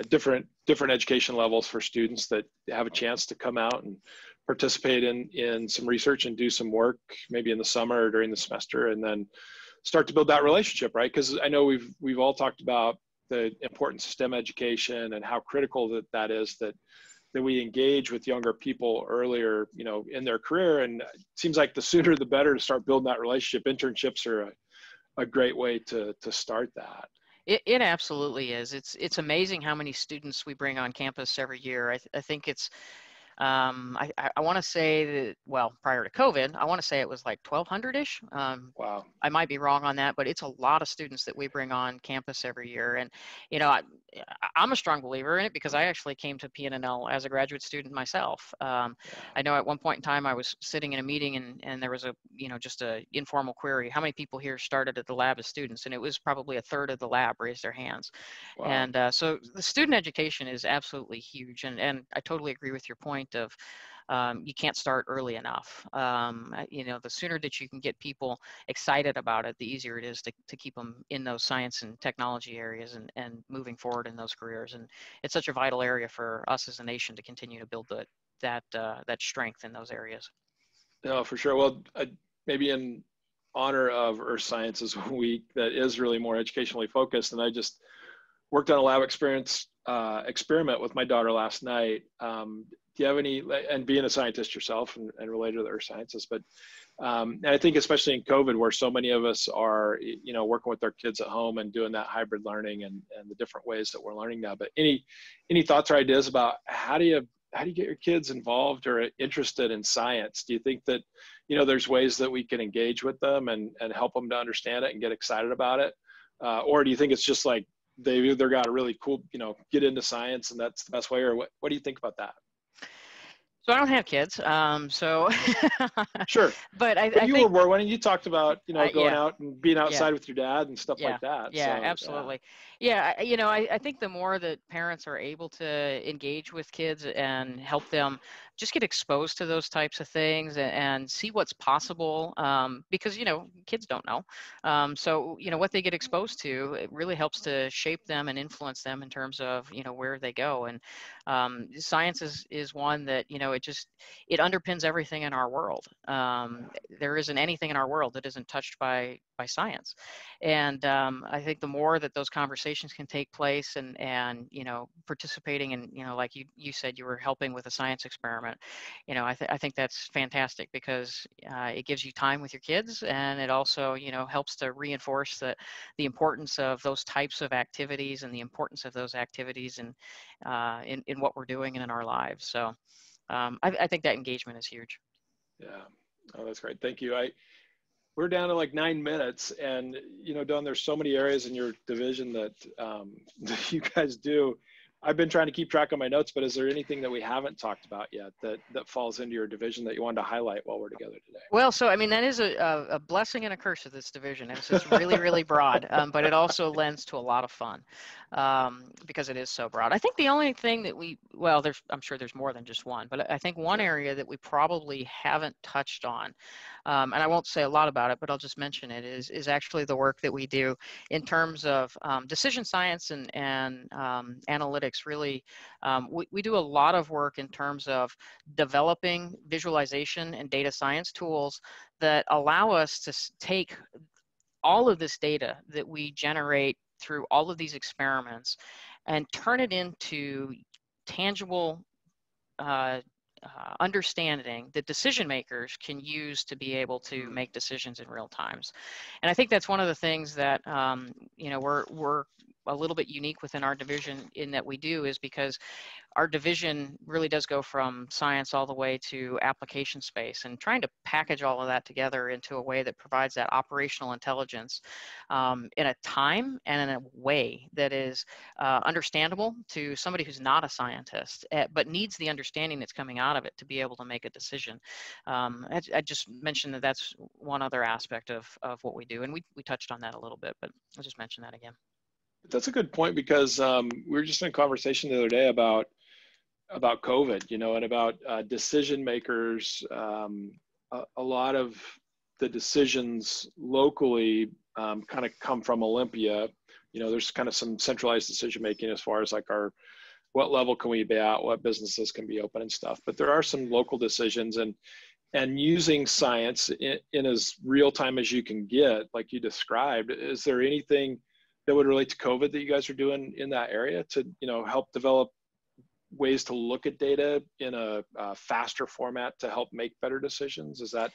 different education levels for students that have a chance to come out and participate in some research and do some work, maybe in the summer or during the semester, and then start to build that relationship, right? Because I know we've all talked about the importance of STEM education and how critical that is, that we engage with younger people earlier, in their career. And it seems like the sooner the better to start building that relationship. Internships are a great way to start that. It absolutely is. It's amazing how many students we bring on campus every year. I think it's I want to say that, well, prior to COVID, I want to say it was like 1,200-ish. Wow. I might be wrong on that, but it's a lot of students that we bring on campus every year. And, I'm a strong believer in it because I actually came to PNNL as a graduate student myself. I know at one point in time I was sitting in a meeting and there was just a informal query. How many people here started at the lab as students? And it was probably a third of the lab raised their hands. Wow. And so the student education is absolutely huge. And I totally agree with your point of you can't start early enough. The sooner that you can get people excited about it, the easier it is to keep them in those science and technology areas and moving forward in those careers. And it's such a vital area for us as a nation to continue to build that strength in those areas. No, for sure. Well, maybe in honor of Earth Sciences Week, that is really more educationally focused, and I just worked on a lab experiment with my daughter last night. Do you have any, and being a scientist yourself and related to the earth sciences, but and I think especially in COVID, where so many of us are, working with our kids at home and doing that hybrid learning and the different ways that we're learning now. But any thoughts or ideas about how do you get your kids involved or interested in science? Do you think that, there's ways that we can engage with them and help them to understand it and get excited about it? Or do you think it's just like they've either got a really cool, get into science and that's the best way, or what do you think about that? So I don't have kids, so sure. But I you think, were one, and you talked about going out and being outside with your dad and stuff like that. Yeah, so, absolutely. Yeah, I think the more that parents are able to engage with kids and help them just get exposed to those types of things and see what's possible, because, kids don't know. So, what they get exposed to, it really helps to shape them and influence them in terms of, where they go. And science is one that, it underpins everything in our world. There isn't anything in our world that isn't touched by science. And I think the more that those conversations can take place and participating in, like you said, you were helping with a science experiment, I think that's fantastic, because it gives you time with your kids, and it also, helps to reinforce the importance of those types of activities and the importance of those activities in what we're doing and in our lives. So I think that engagement is huge. Yeah. Oh, that's great. Thank you. We're down to like 9 minutes, and Dawn, there's so many areas in your division that that you guys do. I've been trying to keep track of my notes, but is there anything that we haven't talked about yet that falls into your division that you wanted to highlight while we're together today? Well, so that is a blessing and a curse of this division. It's really, really broad, but it also lends to a lot of fun, because it is so broad. I think the only thing that I'm sure there's more than just one, but I think one area that we probably haven't touched on, and I won't say a lot about it, but I'll just mention it, is actually the work that we do in terms of decision science and analytics. Really, we do a lot of work in terms of developing visualization and data science tools that allow us to take all of this data that we generate through all of these experiments and turn it into tangible understanding that decision makers can use to be able to make decisions in real times. And I think that's one of the things that we're a little bit unique within our division in that we do, is because our division really does go from science all the way to application space, and trying to package all of that together into a way that provides that operational intelligence in a time and in a way that is understandable to somebody who's not a scientist, but needs the understanding that's coming out of it to be able to make a decision. I just mentioned that that's one other aspect of what we do, and we touched on that a little bit, but I'll just mention that again. That's a good point, because we were just in a conversation the other day about COVID, and about decision makers. A lot of the decisions locally kind of come from Olympia. There's kind of some centralized decision making as far as like what level can we be at, what businesses can be open and stuff. But there are some local decisions, and using science in as real time as you can get, like you described. Is there anything that would relate to COVID that you guys are doing in that area to, help develop ways to look at data in a faster format to help make better decisions? Are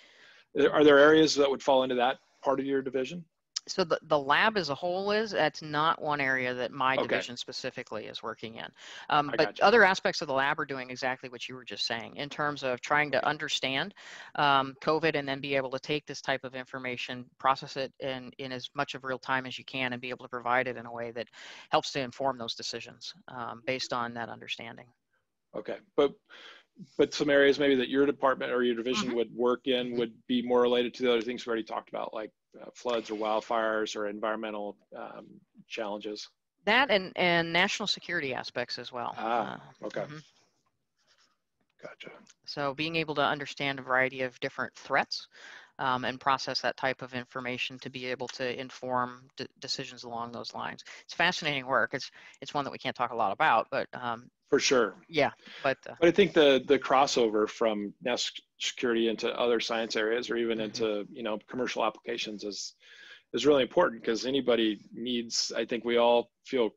there areas that would fall into that part of your division? So the lab as a whole that's not one area that my division specifically is working in. But other aspects of the lab are doing exactly what you were just saying in terms of trying to understand COVID, and then be able to take this type of information, process it in as much of real time as you can, and be able to provide it in a way that helps to inform those decisions based on that understanding. Okay, but some areas maybe that your department or your division would work in would be more related to the other things we already talked about, like floods or wildfires or environmental challenges. That and national security aspects as well. Okay. Gotcha. So being able to understand a variety of different threats and process that type of information to be able to inform decisions along those lines. It's fascinating work. It's one that we can't talk a lot about, but for sure. Yeah, but I think the crossover from national security into other science areas, or even into commercial applications, is really important, because anybody needs. I think we all feel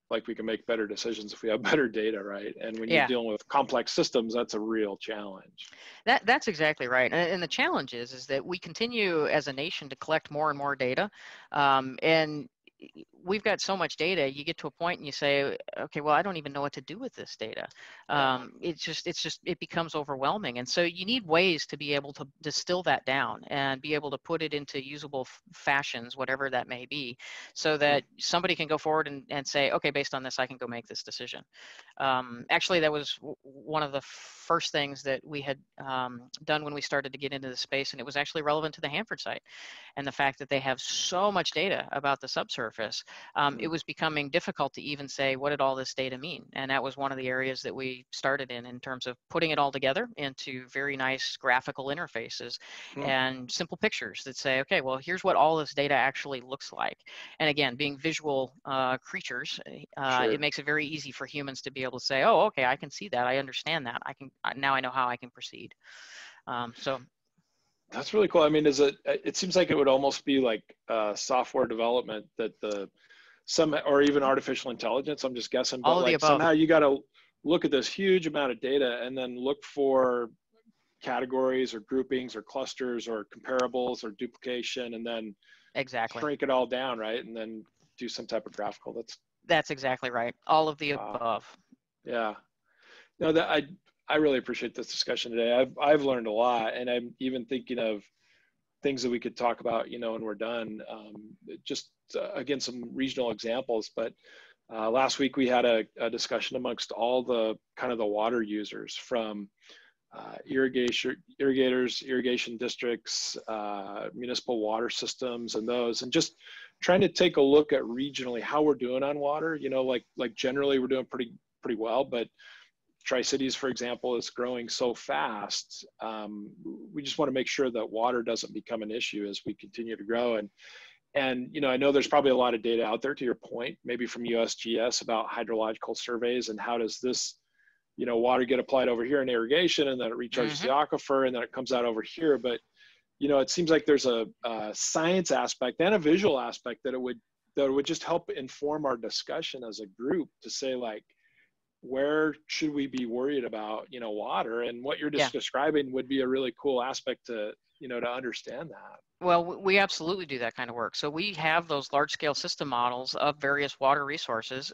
like we can make better decisions if we have better data, right? And when you're dealing with complex systems, that's a real challenge. That's exactly right. And the challenge is that we continue as a nation to collect more and more data, and we've got so much data, you get to a point and you say, okay, well, I don't even know what to do with this data. It becomes overwhelming. And so you need ways to be able to distill that down and be able to put it into usable fashions, whatever that may be, so that somebody can go forward and say, okay, based on this, I can go make this decision. Actually, that was one of the first things that we had done when we started to get into the space, and it was actually relevant to the Hanford site and the fact that they have so much data about the subsurface surface, it was becoming difficult to even say, what did all this data mean? And that was one of the areas that we started in terms of putting it all together into very nice graphical interfaces and simple pictures that say, okay, well, here's what all this data actually looks like. And again, being visual creatures, it makes it very easy for humans to be able to say, oh, okay, I can see that. I understand that. Now I know how I can proceed. So that's really cool. I mean, it seems like it would almost be like software development that or even artificial intelligence, I'm just guessing, but like somehow you got to look at this huge amount of data and then look for categories or groupings or clusters or comparables or duplication, and then shrink it all down, right? And then do some type of graphical. That's exactly right. All of the above. Yeah. No, I really appreciate this discussion today. I've learned a lot, and I'm even thinking of things that we could talk about, when we're done. Just again, some regional examples, but last week we had a discussion amongst all the kind of the water users, from irrigators, irrigation districts, municipal water systems, and just trying to take a look at regionally how we're doing on water. Like generally we're doing pretty well, but Tri-Cities, for example, is growing so fast. We just want to make sure that water doesn't become an issue as we continue to grow. And I know there's probably a lot of data out there, to your point, maybe from USGS, about hydrological surveys and how does this, water get applied over here in irrigation, and then it recharges the aquifer, and then it comes out over here. But, it seems like there's a science aspect and a visual aspect that would just help inform our discussion as a group to say, like, where should we be worried about, water? And what you're just describing would be a really cool aspect to understand that. Well, we absolutely do that kind of work. So we have those large-scale system models of various water resources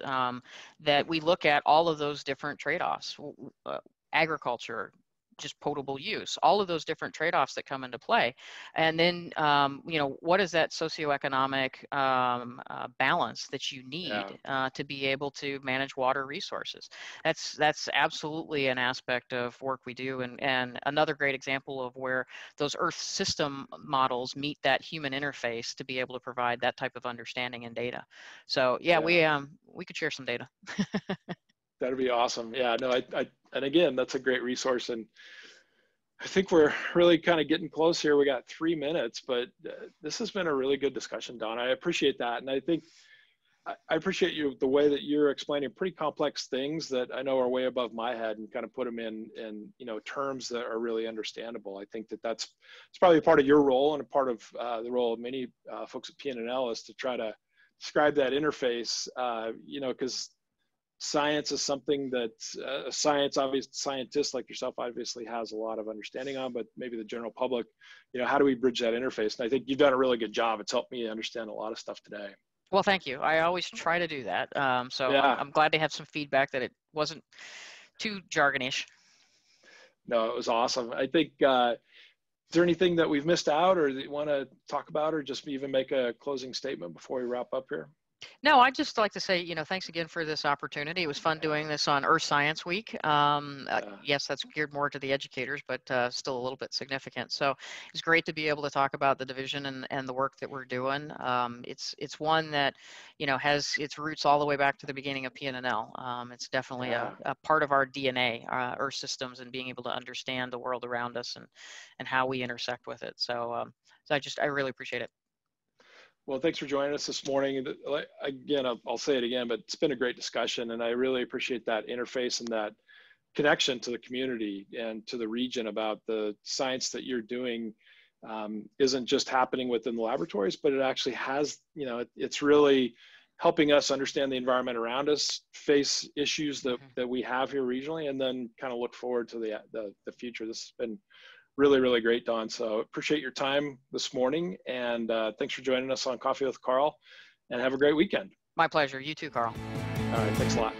that we look at all of those different trade-offs, agriculture, just potable use, all of those different trade-offs that come into play. And then, what is that socioeconomic balance that you need to be able to manage water resources? That's absolutely an aspect of work we do. And another great example of where those Earth system models meet that human interface to be able to provide that type of understanding and data. So we could share some data. That'd be awesome. Yeah, no, and again, that's a great resource. And I think we're really kind of getting close here. We got 3 minutes, but this has been a really good discussion, Don. I appreciate that. And I think I appreciate the way that you're explaining pretty complex things that I know are way above my head, and kind of put them in terms that are really understandable. I think it's probably a part of your role, and a part of the role of many folks at PNNL, is to try to describe that interface, because science is something that scientists like yourself obviously has a lot of understanding on, but maybe the general public, how do we bridge that interface? And I think you've done a really good job. It's helped me understand a lot of stuff today. Well, thank you. I always try to do that. I'm glad to have some feedback that it wasn't too jargonish. No, it was awesome. I think, is there anything that we've missed out, or that you want to talk about, or just even make a closing statement before we wrap up here? No, I'd just like to say, thanks again for this opportunity. It was fun doing this on Earth Science Week. Yes, that's geared more to the educators, but still a little bit significant. So it's great to be able to talk about the division and the work that we're doing. It's one that, has its roots all the way back to the beginning of PNNL. It's definitely a part of our DNA, Earth systems, and being able to understand the world around us and how we intersect with it. So I really appreciate it. Well, thanks for joining us this morning. Again, I'll say it again, but it's been a great discussion, and I really appreciate that interface and that connection to the community and to the region about the science that you're doing. Isn't just happening within the laboratories, but it actually has, it's really helping us understand the environment around us, face issues that we have here regionally, and then kind of look forward to the future. This has been really, really great, Don. So appreciate your time this morning, and thanks for joining us on Coffee with Karl, and have a great weekend. My pleasure. You too, Karl. All right. Thanks a lot.